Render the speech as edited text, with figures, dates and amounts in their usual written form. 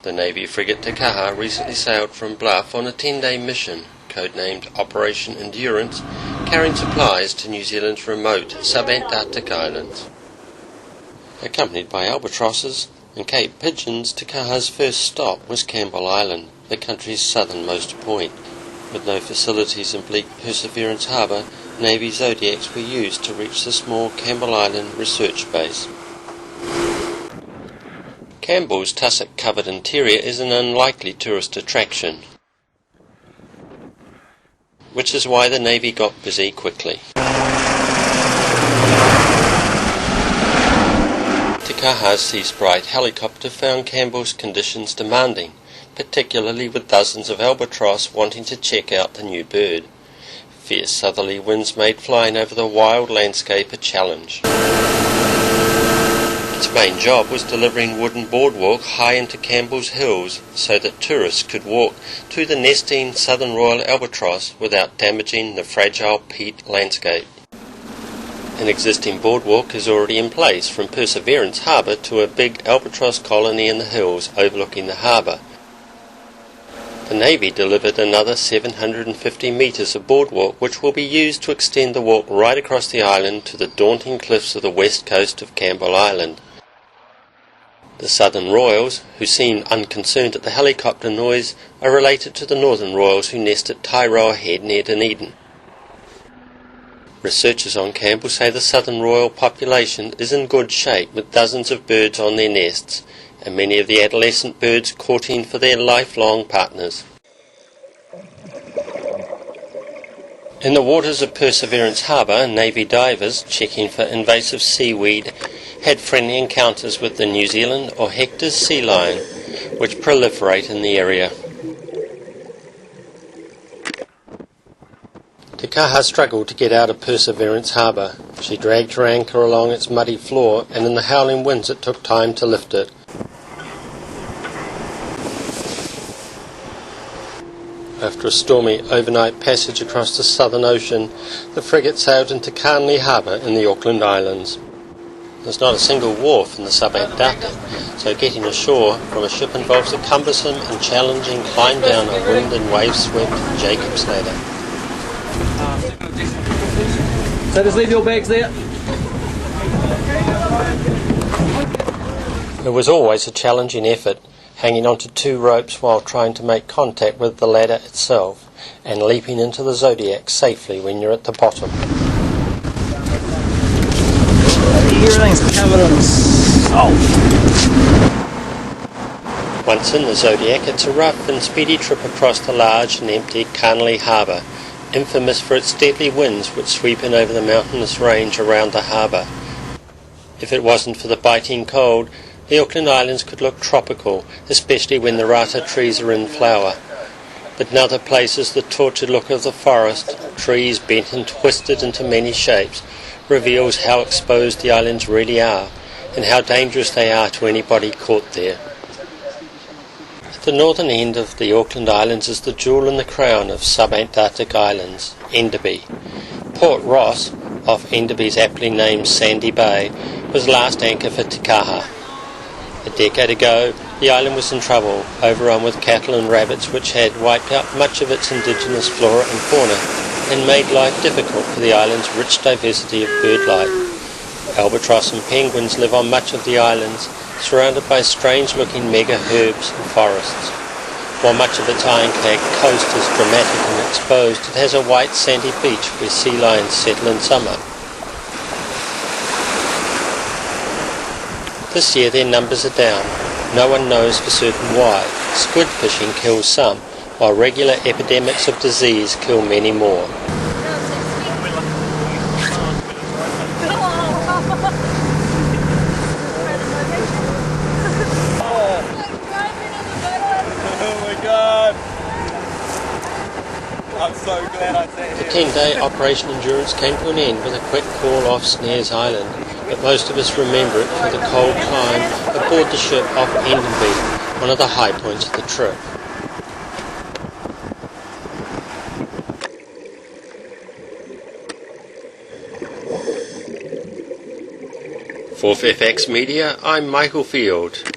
The Navy frigate Te Kaha recently sailed from Bluff on a 10-day mission, codenamed Operation Endurance, carrying supplies to New Zealand's remote sub-Antarctic Islands. Accompanied by albatrosses and Cape pigeons, Te Kaha's first stop was Campbell Island, the country's southernmost point. With no facilities in bleak Perseverance Harbour, Navy Zodiacs were used to reach the small Campbell Island research base. Campbell's tussock-covered interior is an unlikely tourist attraction, which is why the Navy got busy quickly. Te Kaha's Sea Sprite helicopter found Campbell's conditions demanding, particularly with dozens of albatross wanting to check out the new bird. Fierce southerly winds made flying over the wild landscape a challenge. Its main job was delivering wooden boardwalk high into Campbell's hills so that tourists could walk to the nesting southern royal albatross without damaging the fragile peat landscape. An existing boardwalk is already in place from Perseverance Harbour to a big albatross colony in the hills overlooking the harbour. The Navy delivered another 750 metres of boardwalk, which will be used to extend the walk right across the island to the daunting cliffs of the west coast of Campbell Island. The Southern Royals, who seem unconcerned at the helicopter noise, are related to the Northern Royals who nest at Tyrrell Head near Dunedin. Researchers on Campbell say the Southern Royal population is in good shape with dozens of birds on their nests, and many of the adolescent birds courting for their lifelong partners. In the waters of Perseverance Harbour, Navy divers checking for invasive seaweed had friendly encounters with the New Zealand or Hector's sea lion, which proliferate in the area. Te Kaha struggled to get out of Perseverance Harbour. She dragged her anchor along its muddy floor, and in the howling winds it took time to lift it. After a stormy overnight passage across the Southern Ocean, the frigate sailed into Canley Harbour in the Auckland Islands. There's not a single wharf in the sub-Antarctic, so getting ashore from a ship involves a cumbersome and challenging climb down a wind and wave-swept Jacob's ladder. So just leave your bags there. It was always a challenging effort, hanging onto two ropes while trying to make contact with the ladder itself, and leaping into the Zodiac safely when you're at the bottom. Everything's covered in salt. Once in the Zodiac, it's a rough and speedy trip across the large and empty Canley Harbour, infamous for its deadly winds which sweep in over the mountainous range around the harbour. If it wasn't for the biting cold, the Auckland Islands could look tropical, especially when the rata trees are in flower. But in other places the tortured look of the forest, trees bent and twisted into many shapes, reveals how exposed the islands really are, and how dangerous they are to anybody caught there. At the northern end of the Auckland Islands is the jewel in the crown of sub-Antarctic islands, Enderby. Port Ross, off Enderby's aptly named Sandy Bay, was last anchor for Te Kaha. A decade ago, the island was in trouble, overrun with cattle and rabbits which had wiped out much of its indigenous flora and fauna, and made life difficult for the island's rich diversity of bird life. Albatross and penguins live on much of the islands, surrounded by strange-looking mega-herbs and forests. While much of its ironclad coast is dramatic and exposed, it has a white sandy beach where sea lions settle in summer. This year their numbers are down. No one knows for certain why. Squid fishing kills some, while regular epidemics of disease kill many more. I'm so glad I said The 10-day Operation Endurance came to an end with a quick call off Snares Island, but most of us remember it for the cold climb aboard the ship off Enderby, one of the high points of the trip. For FX Media, I'm Michael Field.